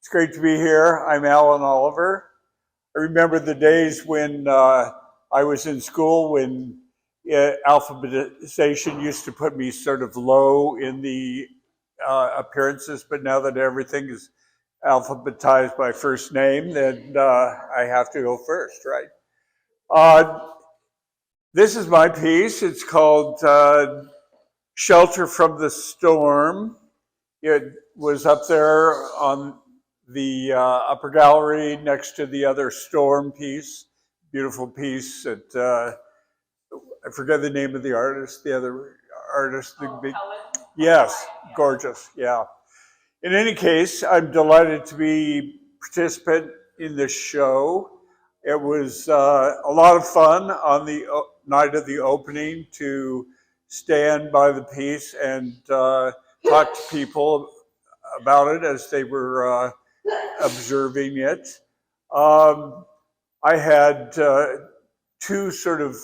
It's great to be here. I'm Alan Oliver. I remember the days when I was in school when alphabetization used to put me sort of low in the appearances, but now that everything is alphabetized by first name, then I have to go first, right? Uh, this is my piece. It's called Shelter from the Storm. It was up there on the upper gallery next to the other Storm piece, beautiful piece that I forget the name of the artist, the other artist. Yes, gorgeous, yeah. In any case, I'm delighted to be participant in this show. It was a lot of fun on the night of the opening to stand by the piece and talk to people about it as they were observing it. Um, I had two sort of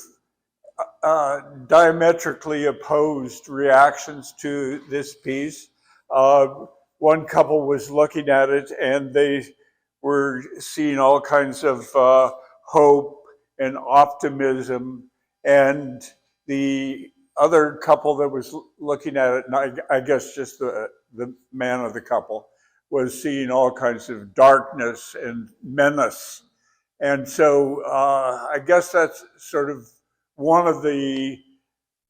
diametrically opposed reactions to this piece. One couple was looking at it and they were seeing all kinds of hope and optimism, and the other couple that was looking at it, and I guess just the man of the couple, was seeing all kinds of darkness and menace. And so I guess that's sort of one of the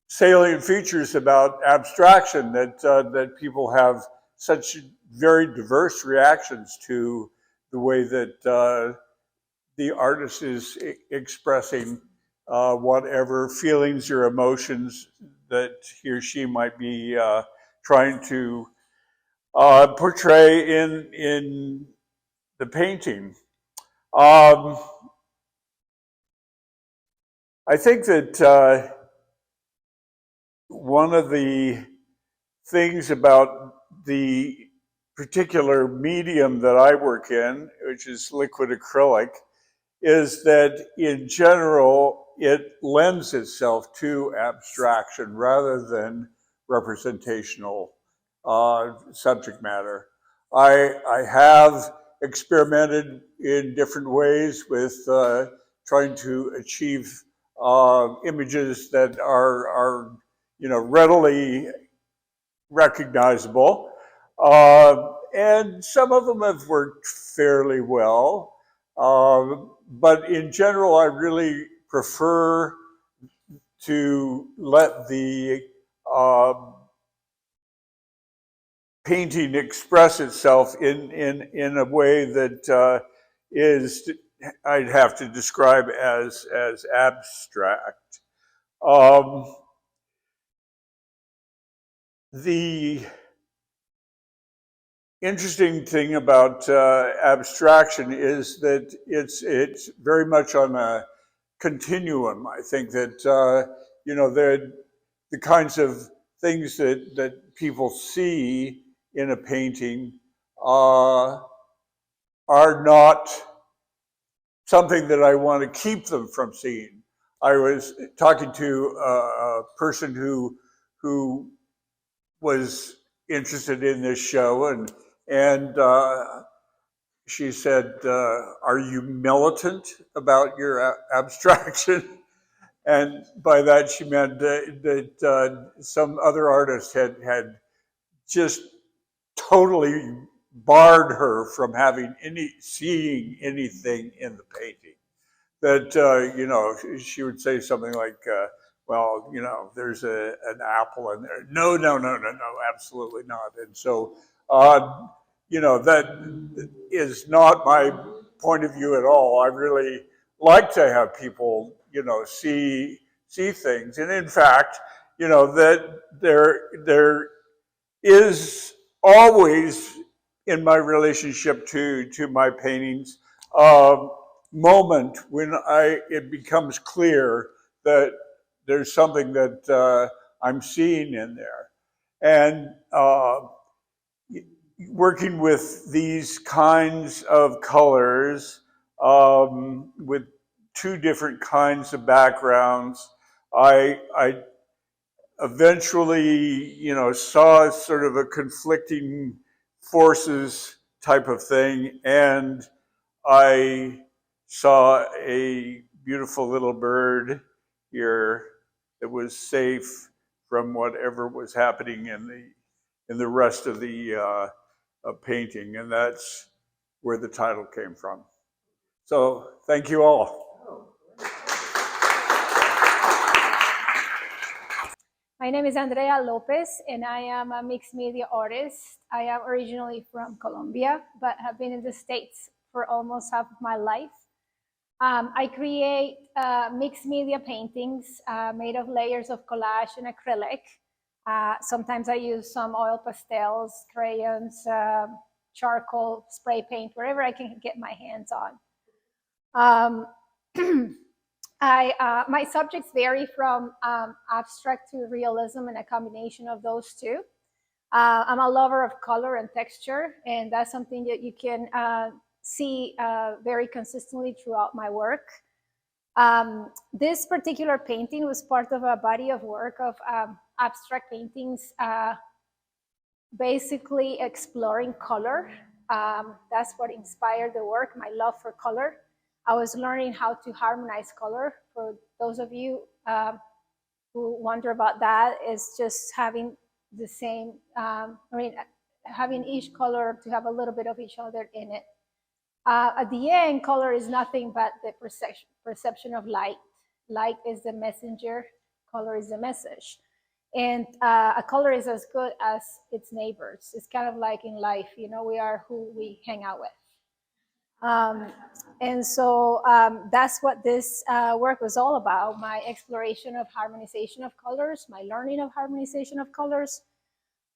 salient features about abstraction, that people have such very diverse reactions to the way that the artist is expressing whatever feelings or emotions that he or she might be trying to portray in the painting. I think that one of the things about the particular medium that I work in, which is liquid acrylic, is that in general it lends itself to abstraction rather than representational subject matter. I have experimented in different ways with trying to achieve images that are readily recognizable, and some of them have worked fairly well. But in general, I really prefer to let the painting express itself in a way that is, I'd have to describe as abstract. The interesting thing about abstraction is that it's very much on a continuum. I think that the kinds of things that people see in a painting are not something that I want to keep them from seeing. I was talking to a person who was interested in this show, and she said, "Are you militant about your abstraction?" And by that she meant that some other artist had just totally barred her from seeing anything in the painting. That she would say something like, "Well, there's an apple in there." No, no, no, no, no, absolutely not. And so, that is not my point of view at all. I really like to have people, see things, and in fact, that there is always in my relationship to my paintings moment when it becomes clear that there's something that I'm seeing in there, and working with these kinds of colors, with two different kinds of backgrounds, I eventually, saw sort of a conflicting forces type of thing. And I saw a beautiful little bird here that was safe from whatever was happening in the rest of the painting, and that's where the title came from. So thank you all. My name is Andrea Lopez, and I am a mixed media artist. I am originally from Colombia, but have been in the States for almost half of my life. I create mixed media paintings made of layers of collage and acrylic. Sometimes I use some oil pastels, crayons, charcoal, spray paint, wherever I can get my hands on. My subjects vary from abstract to realism and a combination of those two. I'm a lover of color and texture, and that's something that you can see very consistently throughout my work. This particular painting was part of a body of work of abstract paintings, basically exploring color. That's what inspired the work, my love for color. I was learning how to harmonize color. For those of you who wonder about that, is just having the same, having each color to have a little bit of each other in it. At the end, color is nothing but the perception of light. Light is the messenger, color is the message. And a color is as good as its neighbors. It's kind of like in life, we are who we hang out with. And so that's what this work was all about, my exploration of harmonization of colors, my learning of harmonization of colors,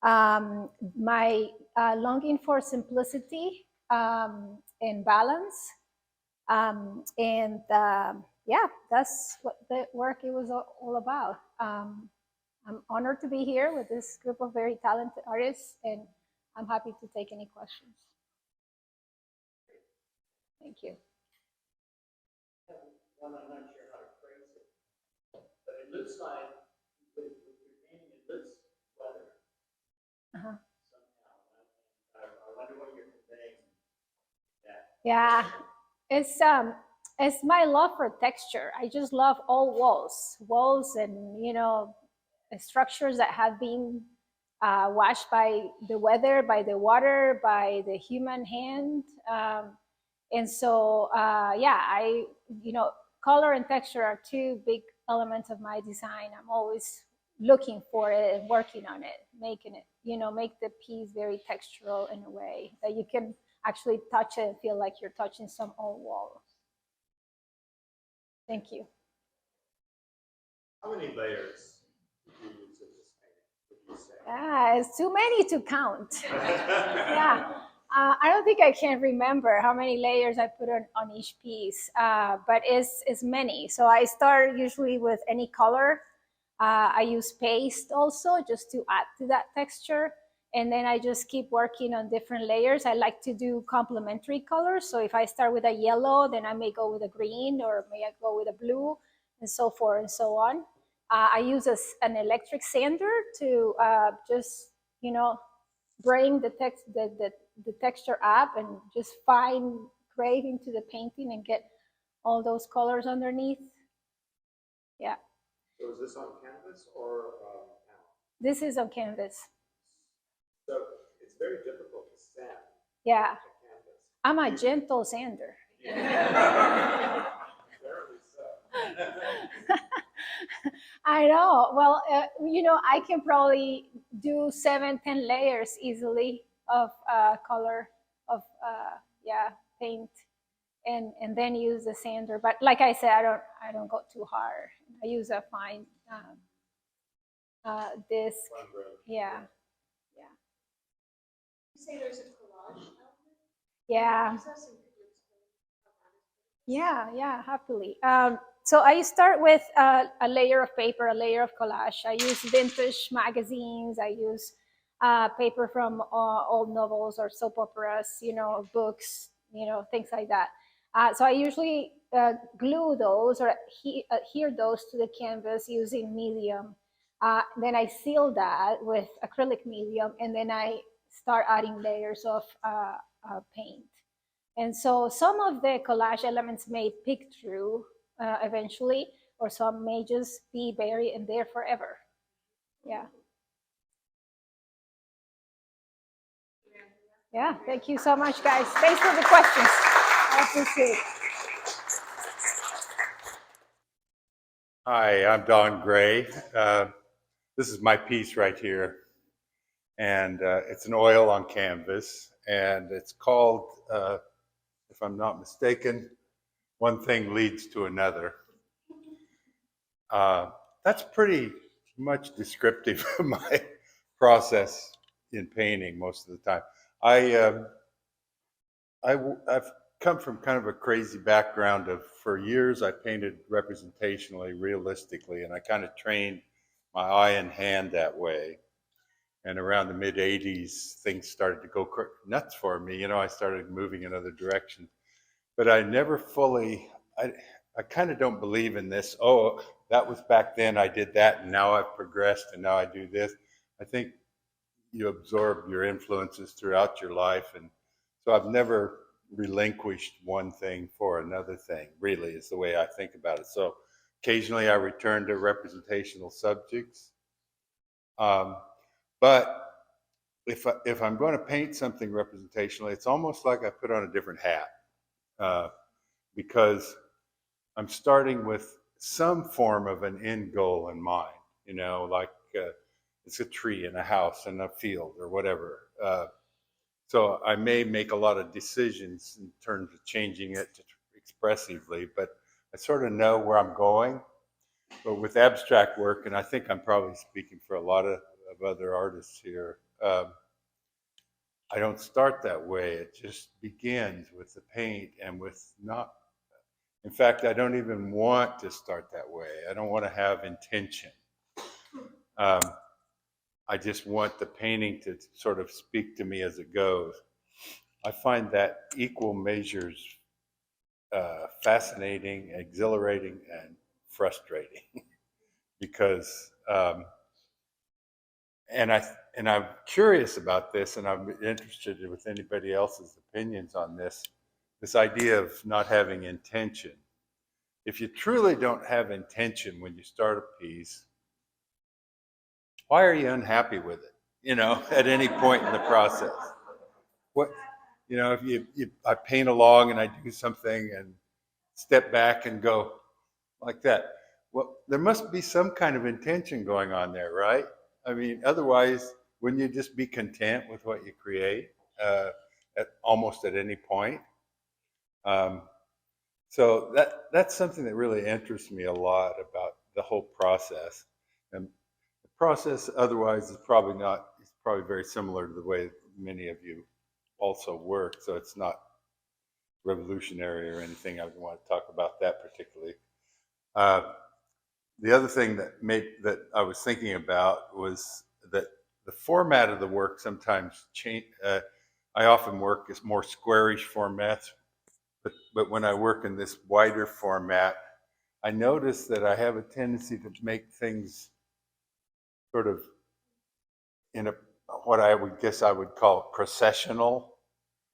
my longing for simplicity and balance. Yeah, that's what the work it was all about. I'm honored to be here with this group of very talented artists, and I'm happy to take any questions. Thank you. One, I'm not sure how to phrase it, but it looks like with your painting, it looks weather somehow. I wonder what you're conveying. Yeah, it's my love for texture. I just love all walls, and structures that have been washed by the weather, by the water, by the human hand. And so, color and texture are two big elements of my design. I'm always looking for it and working on it, making it, make the piece very textural in a way that you can actually touch it and feel like you're touching some old wall. Thank you. How many layers did you use in this painting, would you say? It's too many to count. Yeah. I don't think I can remember how many layers I put on each piece, but it's many. So I start usually with any color. I use paste also just to add to that texture. And then I just keep working on different layers. I like to do complementary colors. So if I start with a yellow, then I may go with a green, or may I go with a blue, and so forth and so on. I use an electric sander to just, bring the texture up and just fine grade into the painting and get all those colors underneath. Yeah. So is this on canvas or panel? This is on canvas. So it's very difficult to sand. Yeah. On canvas. I'm a gentle sander. Yeah. Apparently so. I know. Well, I can probably do 7-10 layers easily of color of paint, and then use the sander. But like I said, I don't go too hard. I use a fine disc. Yeah. You say there's a collage element? Yeah. Yeah, happily. So I start with a layer of paper, a layer of collage. I use vintage magazines. I use paper from old novels or soap operas, books, things like that. So I usually glue those or adhere those to the canvas using medium. Then I seal that with acrylic medium, and then I start adding layers of paint. And so some of the collage elements may pick through eventually, or some may just be buried in there forever. Yeah. Yeah, thank you so much, guys. Thanks for the questions. I appreciate it. Hi, I'm Don Gray. This is my piece right here, and it's an oil on canvas, and it's called, if I'm not mistaken, One Thing Leads to Another. That's pretty much descriptive of my process in painting most of the time. I've come from kind of a crazy background of, for years I painted representationally, realistically, and I kind of trained my eye and hand that way. And around the mid 80s, things started to go nuts for me. You know, I started moving in other directions, but I never fully, I kind of don't believe in this, oh, that was back then, I did that, and now I've progressed, and now I do this. I think you absorb your influences throughout your life, and so I've never relinquished one thing for another thing, really, is the way I think about it. So occasionally I return to representational subjects. But if I'm going to paint something representationally, it's almost like I put on a different hat, because I'm starting with some form of an end goal in mind, you know, like it's a tree and a house and a field or whatever. So I may make a lot of decisions in terms of changing it to expressively, but I sort of know where I'm going. But with abstract work, and I think I'm probably speaking for a lot of other artists here, I don't start that way. It just begins with the paint and with not, in fact, I don't even want to start that way. I don't want to have intention. I just want the painting to sort of speak to me as it goes. I find that equal measures fascinating, exhilarating, and frustrating because, and I'm curious about this, and I'm interested with anybody else's opinions on this idea of not having intention. If you truly don't have intention when you start a piece, why are you unhappy with it, you know, at any point in the process? What, you know, if I paint along and I do something and step back and go like that, well, there must be some kind of intention going on there, right? I mean, otherwise, wouldn't you just be content with what you create almost at any point? So that's something that really interests me a lot about the whole process. And the process otherwise is probably not, it's probably very similar to the way many of you also work. So it's not revolutionary or anything. I don't want to talk about that particularly. The other thing that I was thinking about was that the format of the work sometimes change. I often work as more squarish formats, but when I work in this wider format, I notice that I have a tendency to make things sort of in what I would guess I would call processional,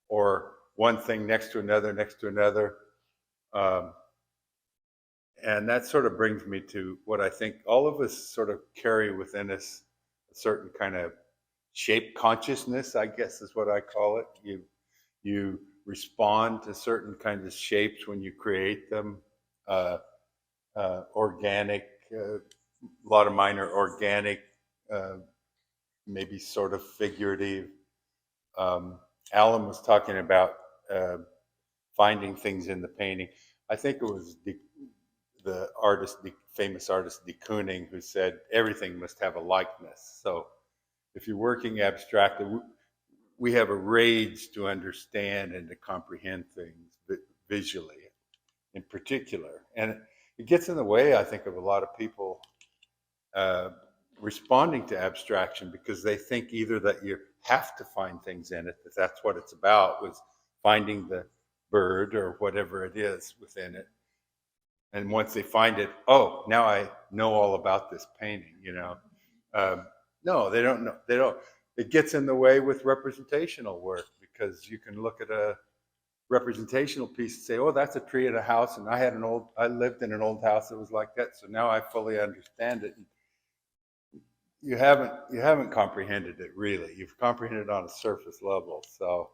or one thing next to another, next to another. And that sort of brings me to what I think all of us sort of carry within us, a certain kind of shape consciousness, I guess is what I call it. You respond to certain kinds of shapes when you create them. Organic, a lot of mine are organic, maybe sort of figurative. Alan was talking about finding things in the painting. I think it was the famous artist de Kooning, who said everything must have a likeness. So if you're working abstractly, we have a rage to understand and to comprehend things visually in particular. And it gets in the way, I think, of a lot of people responding to abstraction, because they think either that you have to find things in it, that that's what it's about, was finding the bird or whatever it is within it. And once they find it, oh, now I know all about this painting, you know. No, they don't know. it gets in the way with representational work, because you can look at a representational piece and say, oh, that's a tree in a house, and I lived in an old house that was like that, so now I fully understand it. You haven't comprehended it really. You've comprehended it on a surface level. So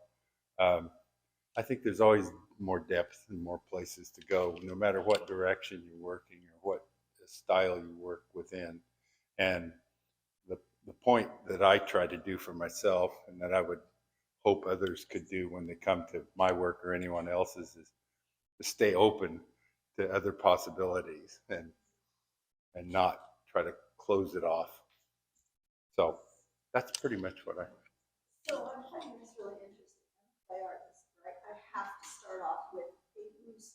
I think there's always more depth and more places to go, no matter what direction you're working or what style you work within. And the point that I try to do for myself, and that I would hope others could do when they come to my work or anyone else's, is to stay open to other possibilities and not try to close it off. So that's pretty much what I. So I'm finding this really interesting. I'm a clay artist, right? I have to start off with a loose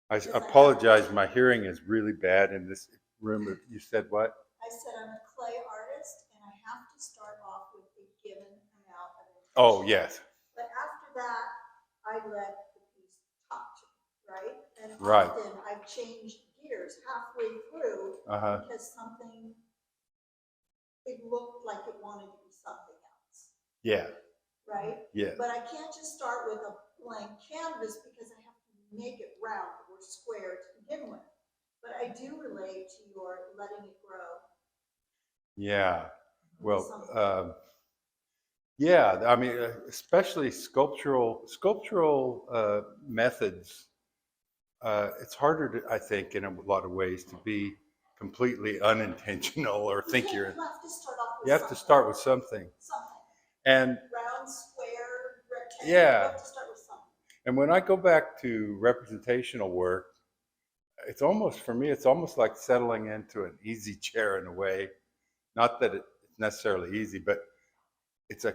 intention. I apologize. My hearing is really bad in this room. You said what? I said I'm a clay artist and I have to start off with a given amount of intention. Oh, yes. But after that, I let the piece talk to me, right? And Right. often I've changed gears halfway through Uh-huh. because it looked like it wanted to be something else, Yeah. right? Yeah. But I can't just start with a blank canvas because I have to make it round or square to begin with. But I do relate to your letting it grow. Yeah. Well, yeah. I mean, especially sculptural methods. It's harder, I think, in a lot of ways, to be completely unintentional or think You you're. have to start off with You have to start with something. something. And Round, square, rectangle. Yeah. You have to start with something. And when I go back to representational work, it's almost, for me, it's almost like settling into an easy chair in a way. Not that it's necessarily easy, but it's a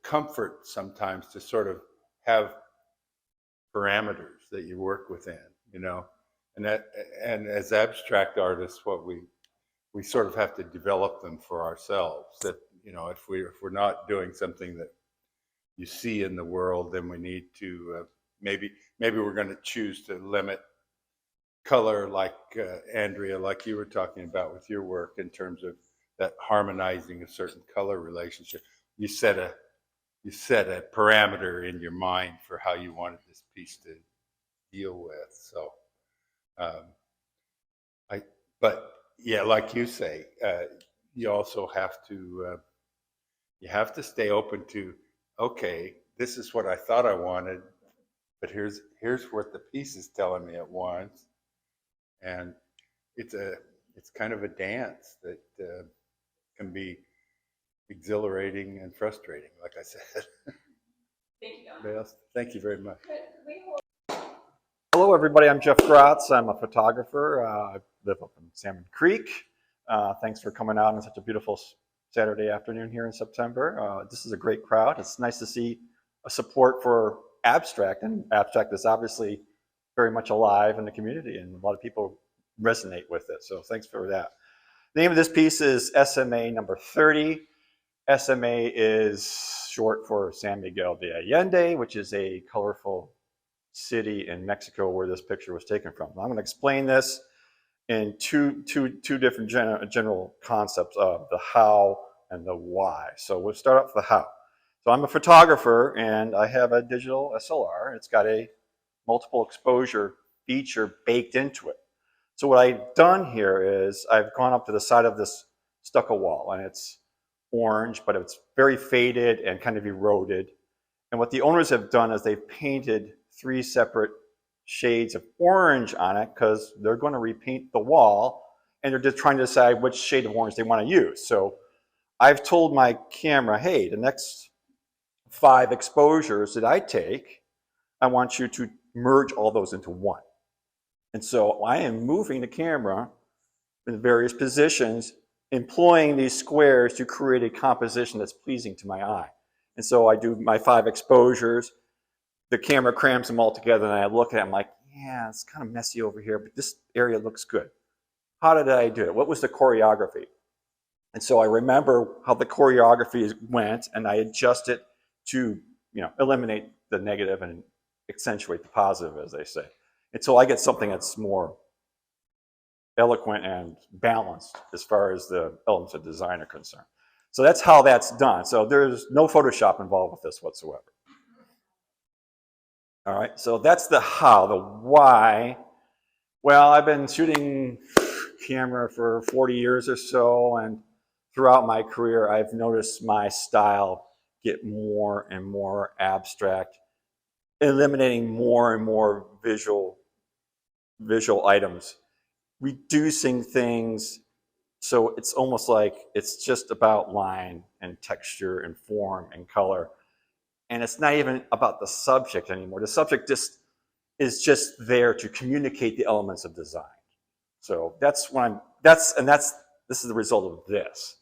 comfort sometimes to sort of have parameters that you work within, you know. And as abstract artists, what we sort of have to develop them for ourselves. That, you know, if we're not doing something that you see in the world, then we need to maybe we're going to choose to limit color, like Andrea, like you were talking about with your work, in terms of that harmonizing a certain color relationship. You set a parameter in your mind for how you wanted this piece to deal with. So, but yeah, like you say, you also have to stay open to, okay, this is what I thought I wanted, but here's what the piece is telling me it wants. And it's kind of a dance that can be exhilarating and frustrating, like I said. Thank you. Yes, thank you very much. Hello, everybody. I'm Jeff Grotz. I'm a photographer. I live up in Salmon Creek. Thanks for coming out on such a beautiful Saturday afternoon here in September. This is a great crowd. It's nice to see a support for abstract, and abstract is obviously very much alive in the community, and a lot of people resonate with it. So thanks for that. The name of this piece is SMA number 30. SMA is short for San Miguel de Allende, which is a colorful city in Mexico where this picture was taken from. I'm going to explain this in two different general concepts of the how and the why. So we'll start off with the how. So I'm a photographer and I have a digital SLR. It's got a multiple exposure feature baked into it. So what I've done here is I've gone up to the side of this stucco wall, and it's orange, but it's very faded and kind of eroded. And what the owners have done is they've painted 3 separate shades of orange on it because they're going to repaint the wall, and they're just trying to decide which shade of orange they want to use. So I've told my camera, hey, the next 5 exposures that I take, I want you to merge all those into one. And so I am moving the camera in various positions, employing these squares to create a composition that's pleasing to my eye. And so I do my 5 exposures. The camera crams them all together, and I look at it, I'm like, yeah, it's kind of messy over here, but this area looks good. How did I do it? What was the choreography? And so I remember how the choreography went, and I adjust it to, eliminate the negative and accentuate the positive, as they say, until I get something that's more eloquent and balanced as far as the elements of design are concerned. So that's how that's done. So there's no Photoshop involved with this whatsoever. All right, so that's the how. The why, well, I've been shooting camera for 40 years or so, and throughout my career, I've noticed my style get more and more abstract, eliminating more and more visual items, reducing things so it's almost like it's just about line and texture and form and color. And it's not even about the subject anymore. The subject just is just there to communicate the elements of design. So this is the result of this.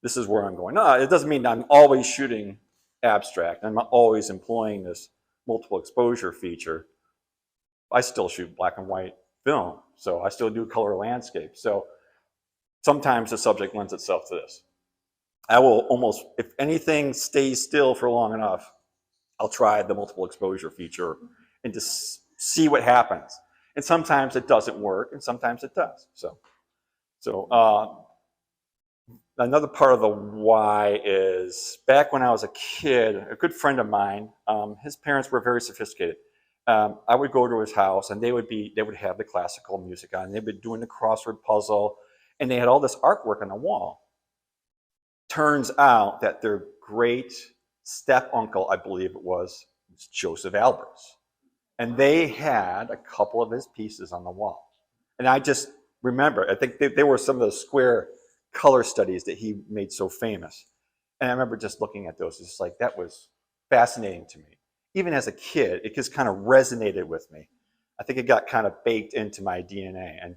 This is where I'm going. No, it doesn't mean I'm always shooting abstract. I'm always employing this multiple exposure feature. I still shoot black and white film, so I still do color landscape. So sometimes the subject lends itself to this. I will almost, if anything stays still for long enough, I'll try the multiple exposure feature and just see what happens. And sometimes it doesn't work, and sometimes it does. So another part of the why is back when I was a kid, a good friend of mine, his parents were very sophisticated. I would go to his house, and they would have the classical music on. They'd been doing the crossword puzzle, and they had all this artwork on the wall. Turns out that their great step uncle, I believe it was Joseph Albers, and they had a couple of his pieces on the wall. And I just remember, I think they were some of those square color studies that he made so famous. And I remember just looking at those, just like, that was fascinating to me. Even as a kid, it just kind of resonated with me. I think it got kind of baked into my DNA. And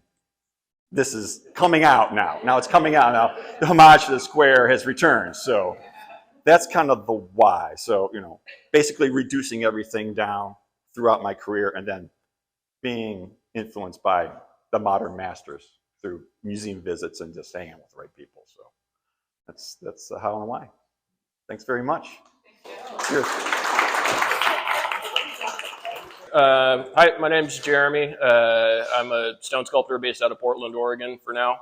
this is coming out now. Now it's coming out now. The homage to the square has returned. So that's kind of the why. So, basically reducing everything down throughout my career and then being influenced by the modern masters through museum visits and just hanging with the right people. So that's the how and why. Thanks very much. Cheers. Hi, my name's Jeremy. I'm a stone sculptor based out of Portland, Oregon for now.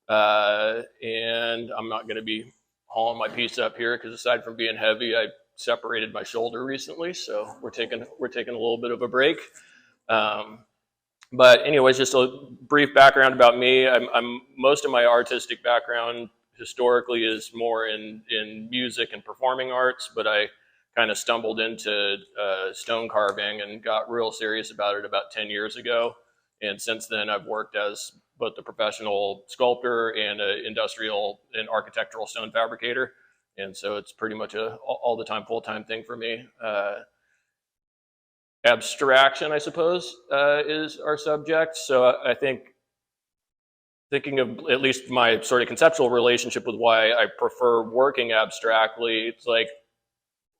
And I'm not going to be hauling my piece up here because aside from being heavy, I separated my shoulder recently. So we're taking a little bit of a break. But anyways, just a brief background about me. I'm most of my artistic background historically is more in music and performing arts, but I kind of stumbled into stone carving and got real serious about it about 10 years ago. And since then, I've worked as both a professional sculptor and an industrial and architectural stone fabricator. And so it's pretty much a all the time, full-time thing for me. Abstraction, I suppose, is our subject. So I think thinking of at least my sort of conceptual relationship with why I prefer working abstractly, it's like,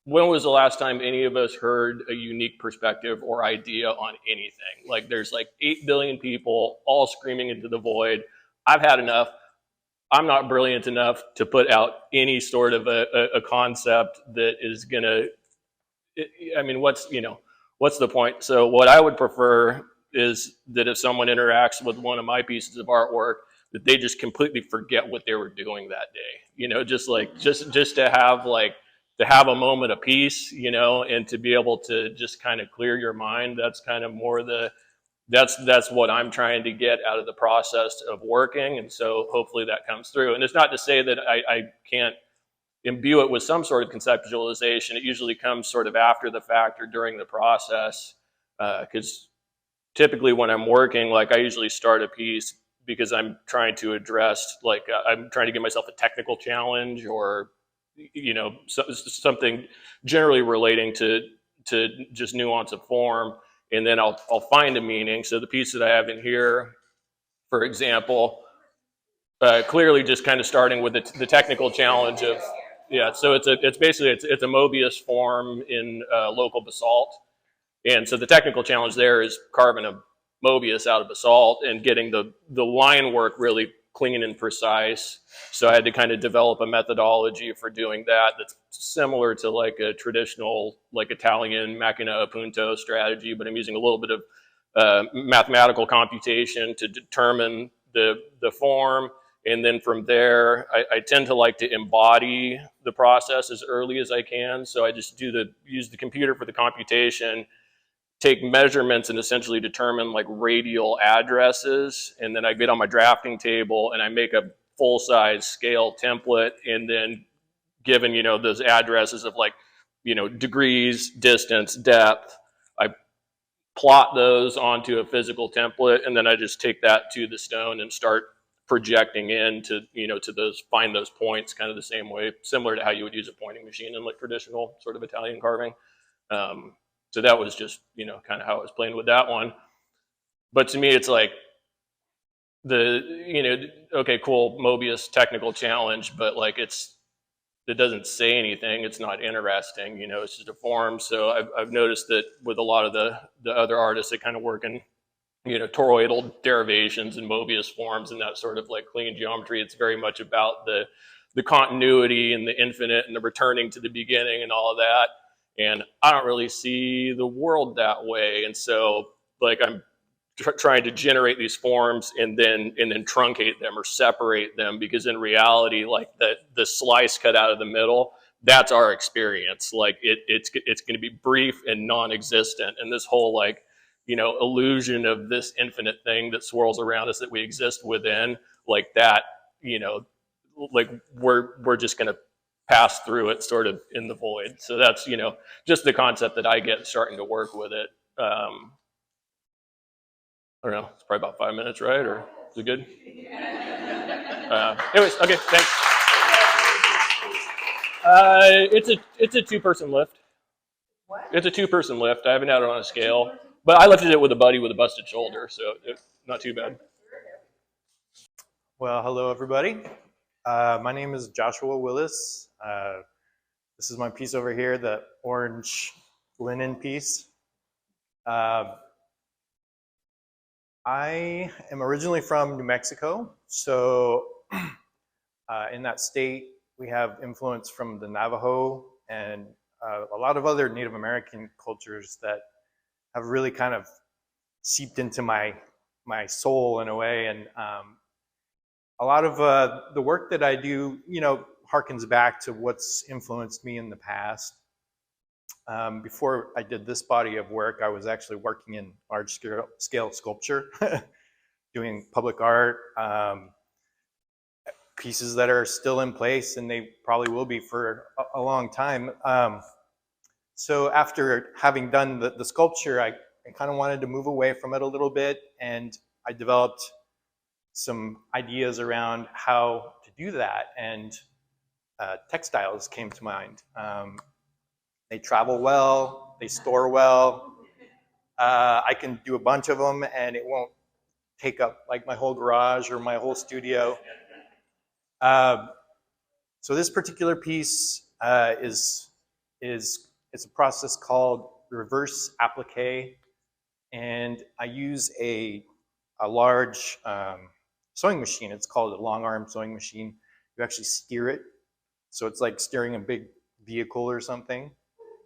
when was the last time any of us heard a unique perspective or idea on anything? Like, there's like 8 billion people all screaming into the void. I've had enough. I'm not brilliant enough to put out any sort of a concept that is gonna, I mean, what's the point? So what I would prefer is that if someone interacts with one of my pieces of artwork, that they just completely forget what they were doing that day. Just to have a moment of peace, and to be able to just kind of clear your mind. That's kind of more that's what I'm trying to get out of the process of working. And so hopefully that comes through. And it's not to say that I can't imbue it with some sort of conceptualization. It usually comes sort of after the fact or during the process. Because typically when I'm working, like, I usually start a piece because I'm trying to address, I'm trying to give myself a technical challenge or something generally relating to just nuance of form, and then I'll find a meaning. So the piece that I have in here, for example, clearly just kind of starting with the technical challenge of, so it's basically a Mobius form in local basalt, and so the technical challenge there is carving a Mobius out of basalt and getting the line work really clean and precise. So I had to kind of develop a methodology for doing that that's similar to like a traditional, like, Italian macchina a punto strategy, but I'm using a little bit of mathematical computation to determine the form And then from there, I tend to like to embody the process as early as I can. So I just use the computer for the computation, take measurements and essentially determine like radial addresses. And then I get on my drafting table and I make a full size scale template. And then given, those addresses of like, degrees, distance, depth, I plot those onto a physical template. And then I just take that to the stone and start projecting in to find those points kind of the same way, similar to how you would use a pointing machine in like traditional sort of Italian carving. So that was just, kind of how I was playing with that one. But to me, it's like okay, cool, Mobius technical challenge, but like it doesn't say anything. It's not interesting, it's just a form. So I've noticed that with a lot of the other artists that kind of work in, toroidal derivations and Mobius forms and that sort of like clean geometry, it's very much about the continuity and the infinite and the returning to the beginning and all of that. And I don't really see the world that way. And so like I'm trying to generate these forms and then truncate them or separate them, because in reality, like the slice cut out of the middle, that's our experience. Like it's going to be brief and non-existent. And this whole like, illusion of this infinite thing that swirls around us that we exist within, like that, like we're just going to pass through it sort of in the void. So that's, just the concept that I get starting to work with it. I don't know, it's probably about 5 minutes, right? Or is it good? Anyways, okay, thanks. It's a two-person lift. What? It's a two-person lift. I haven't had it on a scale, but I lifted it with a buddy with a busted shoulder, so it's not too bad. Well, hello everybody. My name is Joshua Willis. This is my piece over here, the orange linen piece. I am originally from New Mexico, so in that state we have influence from the Navajo and a lot of other Native American cultures that have really kind of seeped into my soul in a way. And a lot of the work that I do, harkens back to what's influenced me in the past. Before I did this body of work, I was actually working in large scale sculpture, doing public art, pieces that are still in place, and they probably will be for a long time. So after having done the sculpture, I kind of wanted to move away from it a little bit, and I developed some ideas around how to do that, and textiles came to mind. They travel well, they store well. I can do a bunch of them and it won't take up like my whole garage or my whole studio. So this particular piece is a process called reverse applique, and I use a large sewing machine. It's called a long arm sewing machine. You actually steer it, so it's like steering a big vehicle or something.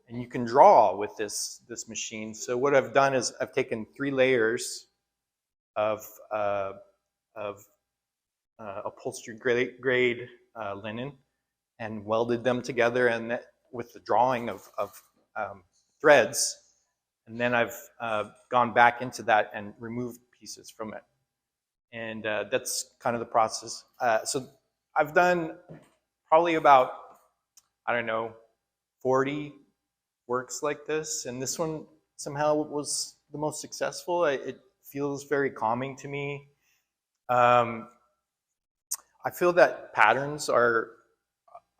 And you can draw with this machine. So what I've done is I've taken 3 layers of upholstery grade linen and welded them together, and with the drawing of threads. And then I've gone back into that and removed pieces from it. And that's kind of the process. So I've done probably about, 40 works like this, and this one somehow was the most successful. It feels very calming to me. I feel that patterns are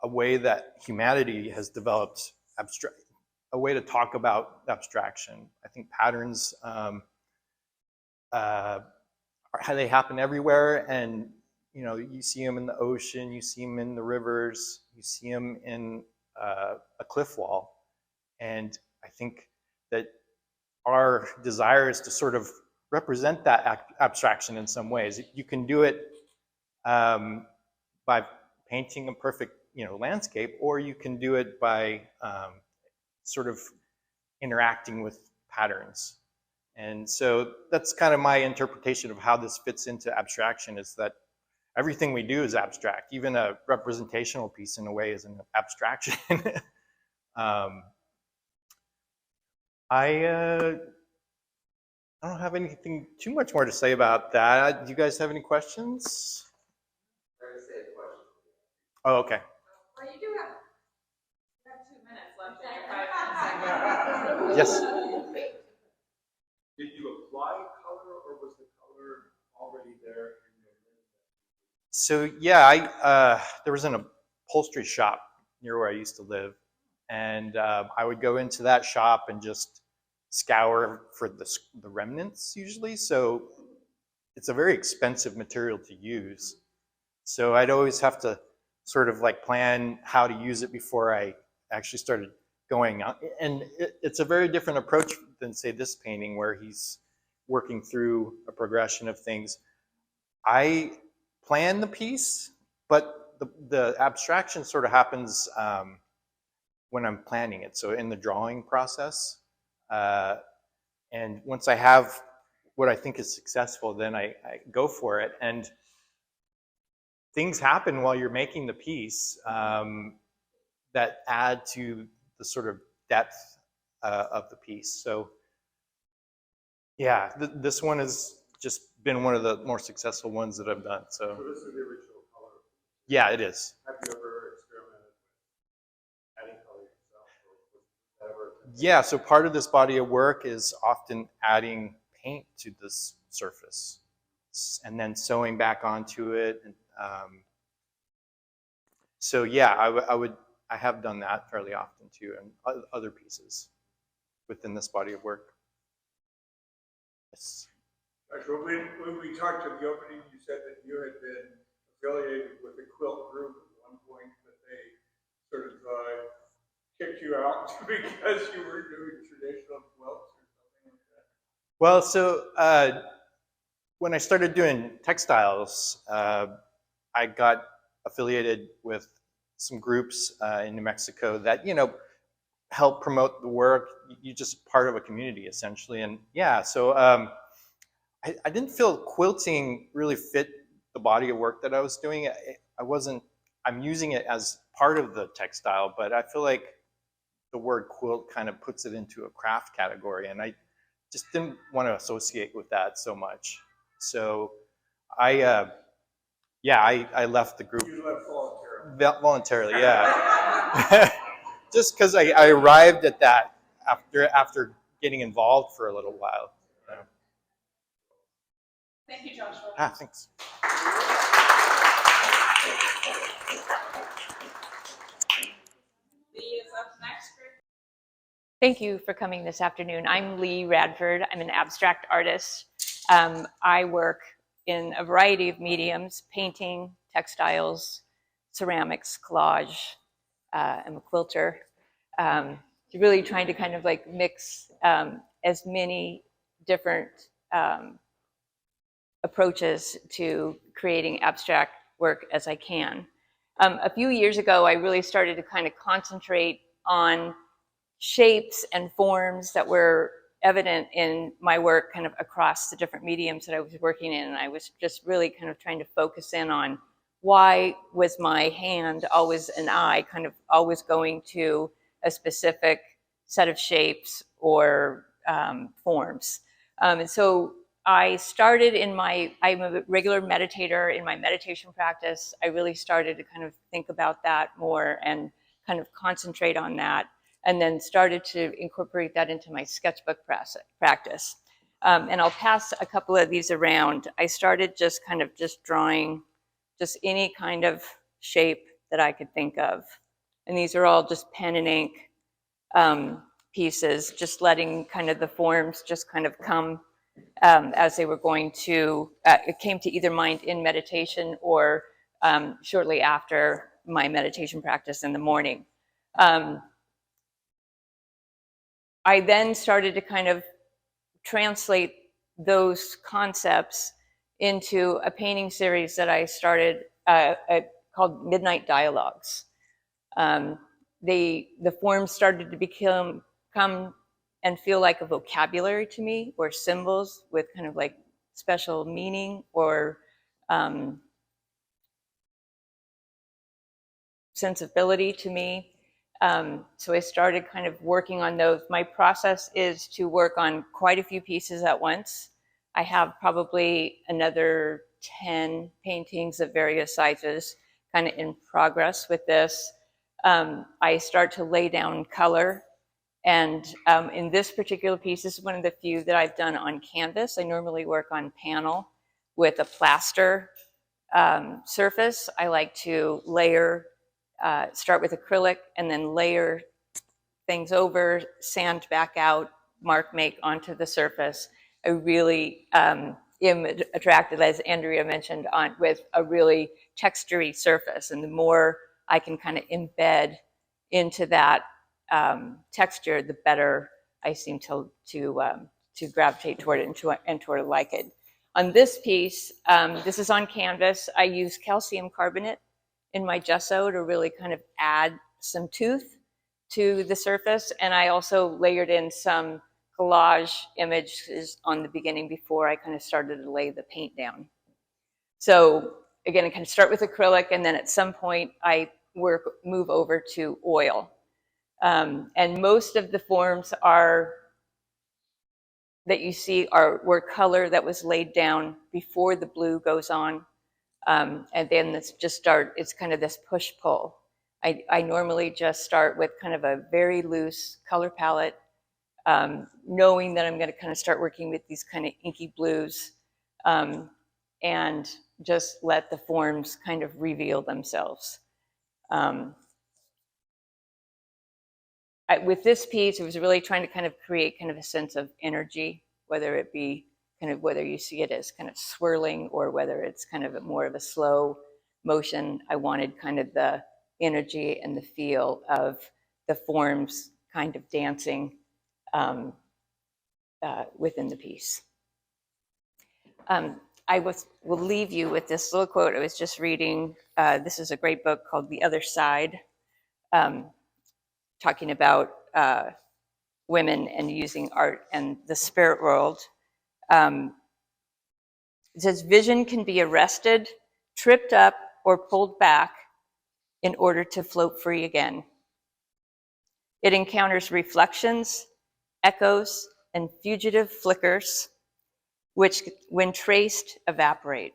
a way that humanity has developed a way to talk about abstraction. I think patterns they happen everywhere, and you see them in the ocean, you see them in the rivers, you see them in a cliff wall. And I think that our desire is to sort of represent that abstraction in some ways. You can do it by painting a perfect, landscape, or you can do it by sort of interacting with patterns. And so that's kind of my interpretation of how this fits into abstraction, is that everything we do is abstract. Even a representational piece in a way is an abstraction. I don't have anything too much more to say about that. Do you guys have any questions? Oh, okay. Well, you do have 2 minutes left in your 5 minute segment. Yes. Did you apply color, or was the color already there in your list? So yeah, there was an upholstery shop near where I used to live, and I would go into that shop and just scour for the remnants usually. So it's a very expensive material to use. So I'd always have to sort of like plan how to use it before I actually started going on. And it's a very different approach than say this painting where he's working through a progression of things. I plan the piece, but the abstraction sort of happens when I'm planning it. So in the drawing process, and once I have what I think is successful, then I go for it. And things happen while you're making the piece that add to the sort of depth of the piece. So yeah, this one has just been one of the more successful ones that I've done. So this is the original color. yeah, it is. Have you ever experimented with adding color yourself, or was that ever? Yeah, so part of this body of work is often adding paint to this surface and then sewing back onto it. And, so yeah, I have done that fairly often too, and other pieces within this body of work. Yes. Joshua, when we talked at the opening, you said that you had been affiliated with a quilt group at one point, but they sort of kicked you out because you were doing traditional quilts or something like that. Well, so when I started doing textiles, I got affiliated with some groups in New Mexico that, help promote the work. You're just part of a community essentially. And yeah, so I didn't feel quilting really fit the body of work that I was doing. I'm using it as part of the textile, but I feel like the word quilt kind of puts it into a craft category, and I just didn't want to associate with that so much. So I left the group. You left voluntarily. Voluntarily, yeah. Just because I arrived at that after getting involved for a little while. Thank you, Joshua. Thanks. Lee is up next. Thank you for coming this afternoon. I'm Lee Radford. I'm an abstract artist. I work in a variety of mediums: painting, textiles, ceramics, collage. I'm a quilter. Really trying to kind of like mix as many different approaches to creating abstract work as I can. A few years ago, I really started to kind of concentrate on shapes and forms that were evident in my work kind of across the different mediums that I was working in. And I was just really kind of trying to focus in on why was my hand always and eye kind of always going to a specific set of shapes or forms. And so I started I'm a regular meditator in my meditation practice. I really started to kind of think about that more and kind of concentrate on that, and then started to incorporate that into my sketchbook practice. And I'll pass a couple of these around. I started just drawing just any kind of shape that I could think of. And these are all just pen and ink pieces, just letting kind of the forms just kind of come as they were going to, it came to either mind in meditation or shortly after my meditation practice in the morning. I then started to kind of translate those concepts into a painting series that I started called Midnight Dialogues. The forms started to come and feel like a vocabulary to me, or symbols with kind of like special meaning or sensibility to me. So I started kind of working on those. My process is to work on quite a few pieces at once. I have probably another 10 paintings of various sizes kind of in progress with this. I start to lay down color. And in this particular piece, this is one of the few that I've done on canvas. I normally work on panel with a plaster surface. I like to layer, start with acrylic and then layer things over, sand back out, mark make onto the surface. I really am attracted, as Andrea mentioned, with a really textury surface. And the more I can kind of embed into that texture, the better I seem to gravitate toward it and toward like it. On this piece, this is on canvas. I use calcium carbonate in my gesso to really kind of add some tooth to the surface. And I also layered in some collage images on the beginning before I kind of started to lay the paint down. So again, I kind of start with acrylic, and then at some point I move over to oil. And most of the forms that you see were color that was laid down before the blue goes on. And then it's kind of this push-pull. I normally just start with kind of a very loose color palette, knowing that I'm going to kind of start working with these kind of inky blues, and just let the forms kind of reveal themselves. With this piece, it was really trying to kind of create kind of a sense of energy, whether it be kind of whether you see it as kind of swirling or whether it's kind of more of a slow motion. I wanted kind of the energy and the feel of the forms kind of dancing within the piece. I will leave you with this little quote I was just reading. This is a great book called The Other Side, talking about women and using art and the spirit world. It says, vision can be arrested, tripped up, or pulled back in order to float free again. It encounters reflections, echoes, and fugitive flickers, which, when traced, evaporate.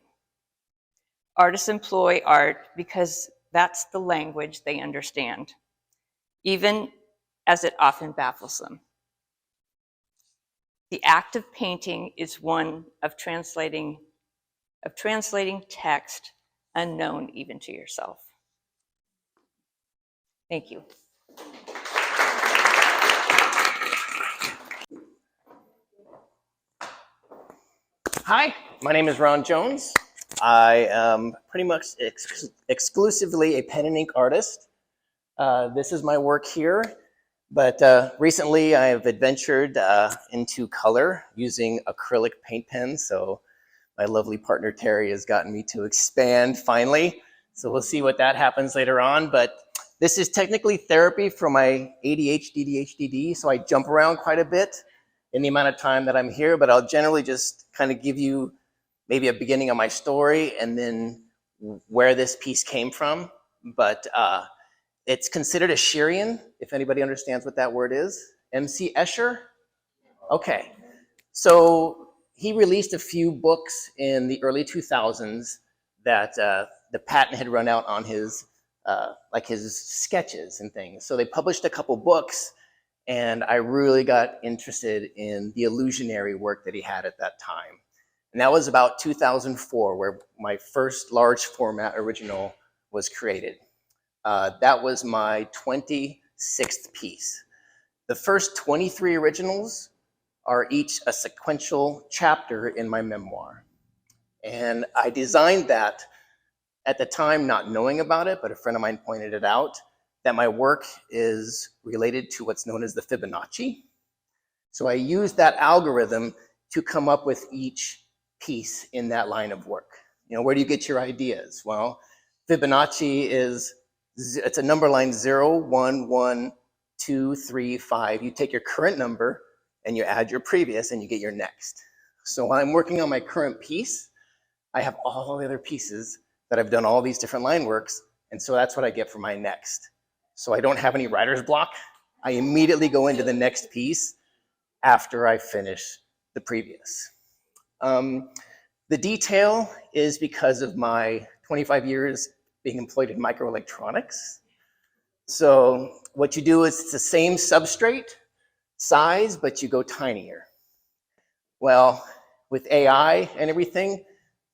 Artists employ art because that's the language they understand, even as it often baffles them. The act of painting is one of translating text unknown even to yourself. Thank you. Hi, my name is Ron Jones. I am pretty much exclusively a pen and ink artist. This is my work here, but recently I have adventured into color using acrylic paint pens. So my lovely partner Terry has gotten me to expand finally. So we'll see what that happens later on. But this is technically therapy for my ADHD, so I jump around quite a bit in the amount of time that I'm here, but I'll generally just kind of give you maybe a beginning of my story and then where this piece came from. But it's considered a Shirian, if anybody understands what that word is. M.C. Escher? Okay. So he released a few books in the early 2000s that the patent had run out on his sketches and things. So they published a couple books, and I really got interested in the illusionary work that he had at that time. And that was about 2004, where my first large format original was created. That was my 26th piece. The first 23 originals are each a sequential chapter in my memoir. And I designed that at the time, not knowing about it, but a friend of mine pointed it out, that my work is related to what's known as the Fibonacci. So I used that algorithm to come up with each piece in that line of work. You know, where do you get your ideas? Well, Fibonacci it's a number line 0, 1, 1, 2, 3, 5. You take your current number and you add your previous and you get your next. So while I'm working on my current piece, I have all the other pieces that I've done all these different line works, And so that's what I get for my next. So I don't have any writer's block. I immediately go into the next piece after I finish the previous. The detail is because of my 25 years being employed in microelectronics. So what you do is it's the same substrate size, but you go tinier. Well, with AI and everything,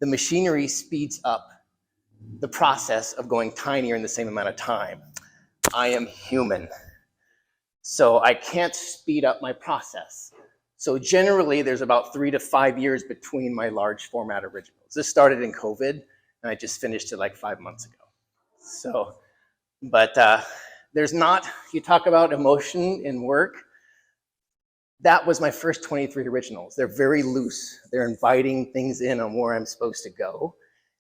the machinery speeds up the process of going tinier in the same amount of time. I am human, so I can't speed up my process. So generally, there's about 3 to 5 years between my large format originals. This started in COVID, and I just finished it like 5 months ago. So, but there's not, you talk about emotion in work, that was my first 23 originals. They're very loose. They're inviting things in on where I'm supposed to go,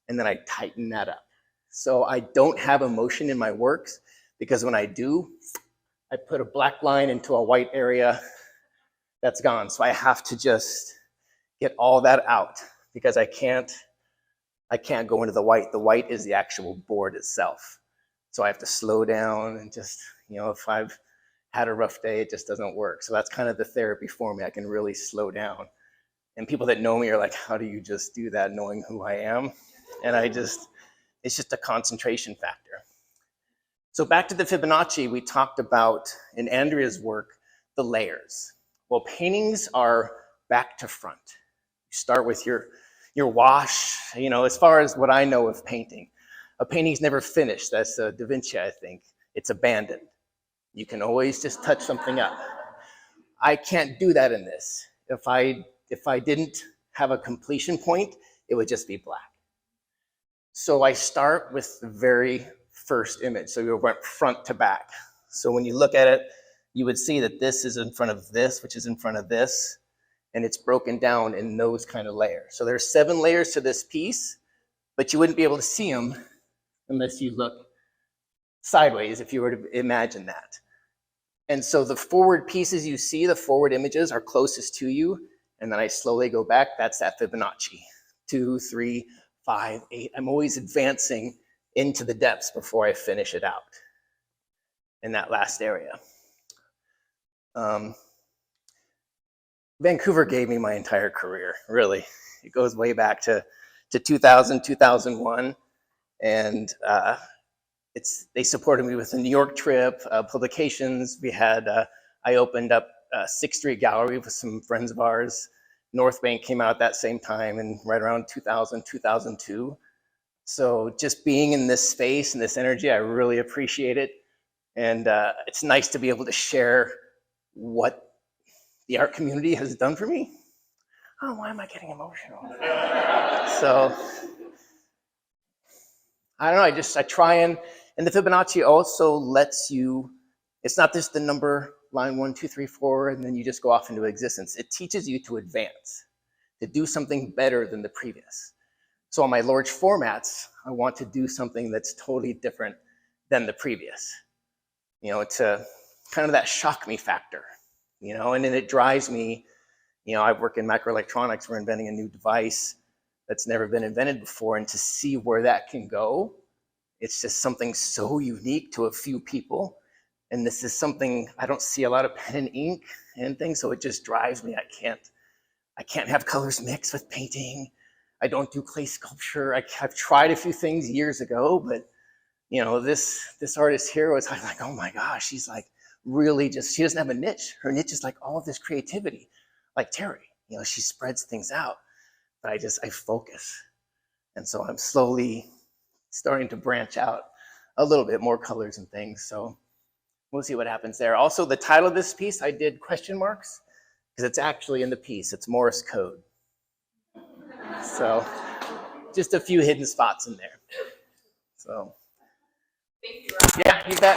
and then I tighten that up. So I don't have emotion in my works, because when I do, I put a black line into a white area, that's gone. So I have to just get all that out, because I can't go into the white. The white is the actual board itself. So I have to slow down and just, you know, if I've had a rough day, it just doesn't work. So that's kind of the therapy for me. I can really slow down. And people that know me are like, how do you just do that knowing who I am? And it's just a concentration factor. So back to the Fibonacci, we talked about in Andrea's work, the layers. Well, paintings are back to front. You start with your wash, you know, as far as what I know of painting. A painting's never finished. That's Da Vinci, I think. It's abandoned. You can always just touch something up. I can't do that in this. If I didn't have a completion point, it would just be black. So I start with the very first image. So you went front to back. So when you look at it, you would see that this is in front of this, which is in front of this, and it's broken down in those kind of layers. So there's 7 layers to this piece, but you wouldn't be able to see them unless you look sideways, if you were to imagine that. And so the forward pieces you see, the forward images are closest to you, and then I slowly go back. That's that Fibonacci. 2, 3, 5, 8. I'm always advancing into the depths before I finish it out in that last area. Vancouver gave me my entire career, really. It goes way back to 2000, 2001. And they supported me with the New York trip, publications. We had, I opened up 6th Street Gallery with some friends of ours. North Bank came out that same time, and right around 2000, 2002. So just being in this space and this energy, I really appreciate it. And it's nice to be able to share what the art community has done for me. Oh, why am I getting emotional? So, I don't know, I try and the Fibonacci also lets you, it's not just the number, line 1, 2, 3, 4, and then you just go off into existence. It teaches you to advance, to do something better than the previous. So on my large formats, I want to do something that's totally different than the previous. You know, it's kind of that shock me factor, you know, and then it drives me, you know, I work in microelectronics, we're inventing a new device that's never been invented before, and to see where that can go, it's just something so unique to a few people. And this is something, I don't see a lot of pen and ink and things, so it just drives me. I can't have colors mixed with painting. I don't do clay sculpture. I've tried a few things years ago, but you know, this artist here was like, oh my gosh, she's like really just, she doesn't have a niche. Her niche is like all of this creativity, like Terry, you know, she spreads things out, but I focus. And so I'm slowly starting to branch out a little bit more colors and things. So we'll see what happens there. Also, the title of this piece, I did question marks because it's actually in the piece. It's Morse code. So just a few hidden spots in there. So Thank you, Rob. yeah, you bet.